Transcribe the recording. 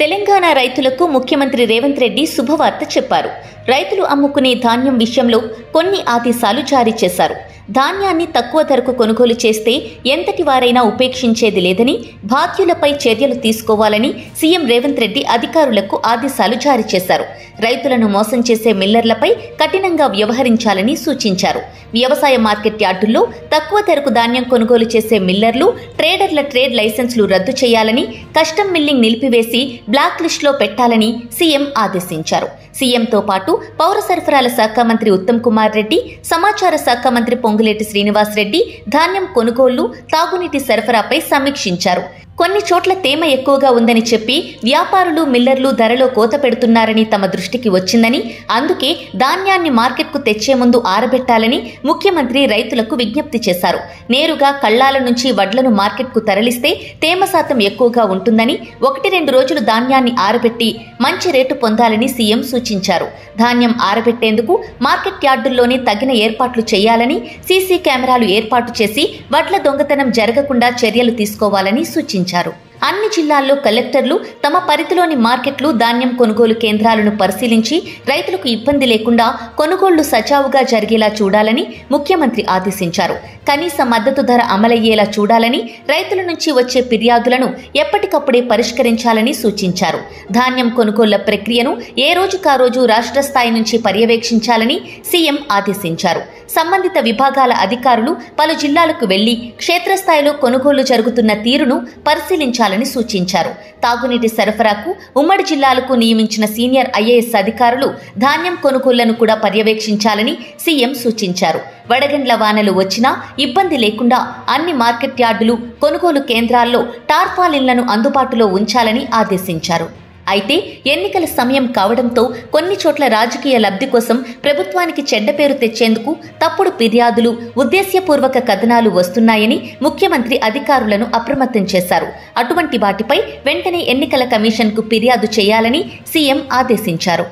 తెలంగాణ రైతులకు ముఖ్యమంత్రి రేవంత్ రెడ్డి శుభవార్త చెప్పారు. రైతులు అమ్ముకునే ధాన్యం విషయంలో కొన్ని ఆదేశాలు జారీ చేశారు. ధాన్యాన్ని తక్కువ ధరకు కొనుగోలు చేస్తే ఎంతటి వారైనా ఉపేక్షించేది లేదని, బాధ్యులపై చర్యలు తీసుకోవాలని సీఎం రేవంత్ రెడ్డి అధికారులకు ఆదేశాలు జారీ చేశారు. రైతులను మోసం చేసే మిల్లర్లపై కఠినంగా వ్యవహరించాలని సూచించారు. వ్యవసాయ మార్కెట్ యార్డుల్లో తక్కువ ధరకు ధాన్యం కొనుగోలు చేసే మిల్లర్లు, ట్రేడర్ల ట్రేడ్ లైసెన్సులు రద్దు చేయాలని, కస్టమ్ మిల్లింగ్ నిలిపివేసి బ్లాక్ లిస్టులో పెట్టాలని సీఎం ఆదేశించారు. సీఎంతో పాటు పౌర సరఫరాల శాఖ మంత్రి ఉత్తమ్ కుమార్ రెడ్డి, సమాచార శాఖ మంత్రి పొంగులేటి శ్రీనివాస్ రెడ్డి ధాన్యం కొనుగోళ్లు, తాగునీటి సరఫరాపై సమీక్షించారు. కొన్ని చోట్ల తేమ ఎక్కువగా ఉందని చెప్పి వ్యాపారులు, మిల్లర్లు ధరలో కోత పెడుతున్నారని తమ దృష్టికి వచ్చిందని, అందుకే ధాన్యాన్ని మార్కెట్కు తెచ్చే ముందు ఆరబెట్టాలని ముఖ్యమంత్రి రైతులకు విజ్ఞప్తి చేశారు. నేరుగా కళ్ళాల నుంచి వడ్లను మార్కెట్కు తరలిస్తే తేమ శాతం ఎక్కువగా ఉంటుందని, 1-2 రోజులు ధాన్యాన్ని ఆరబెట్టి మంచి రేటు పొందాలని సీఎం సూచించారు. ధాన్యం ఆరబెట్టేందుకు మార్కెట్ యార్డుల్లోనే తగిన ఏర్పాట్లు చేయాలని, సీసీ కెమెరాలు ఏర్పాటు చేసి వడ్ల దొంగతనం జరగకుండా చర్యలు తీసుకోవాలని సూచించారు. అన్ని జిల్లాల్లో కలెక్టర్లు తమ పరిధిలోని మార్కెట్లు, ధాన్యం కొనుగోలు కేంద్రాలను పరిశీలించి రైతులకు ఇబ్బంది లేకుండా కొనుగోళ్లు సజావుగా జరిగేలా చూడాలని ముఖ్యమంత్రి ఆదేశించారు. కనీస మద్దతు ధర అమలయ్యేలా చూడాలని, రైతుల నుంచి వచ్చే ఫిర్యాదులను ఎప్పటికప్పుడే పరిష్కరించాలని సూచించారు. ధాన్యం కొనుగోళ్ల ప్రక్రియను ఏ రోజుకా రోజు రాష్ట్ర స్థాయి నుంచి పర్యవేక్షించాలని సీఎం ఆదేశించారు. సంబంధిత విభాగాల అధికారులు పలు జిల్లాలకు వెళ్లి క్షేత్రస్థాయిలో కొనుగోళ్లు జరుగుతున్న తీరును పరిశీలించాలని సూచించారు. తాగునీటి సరఫరాకు ఉమ్మడి జిల్లాలకు నియమించిన సీనియర్ ఐఏఎస్ అధికారులు ధాన్యం కొనుగోళ్లను కూడా పర్యవేక్షించాలని సీఎం సూచించారు. వడగండ్ల వానలు వచ్చినా ఇబ్బంది లేకుండా అన్ని మార్కెట్ యార్డులు, కొనుగోలు కేంద్రాల్లో టార్పాలిన్లను అందుబాటులో ఉంచాలని ఆదేశించారు. అయితే ఎన్నికల సమయం కావడంతో కొన్ని చోట్ల రాజకీయ లబ్ధి కోసం ప్రభుత్వానికి చెడ్డ పేరు తెచ్చేందుకు తప్పుడు ఫిర్యాదులు, ఉద్దేశ్యపూర్వక కథనాలు వస్తున్నాయని ముఖ్యమంత్రి అధికారులను అప్రమత్తం చేశారు. అటువంటి వాటిపై వెంటనే ఎన్నికల కమిషన్కు ఫిర్యాదు చేయాలని సీఎం ఆదేశించారు.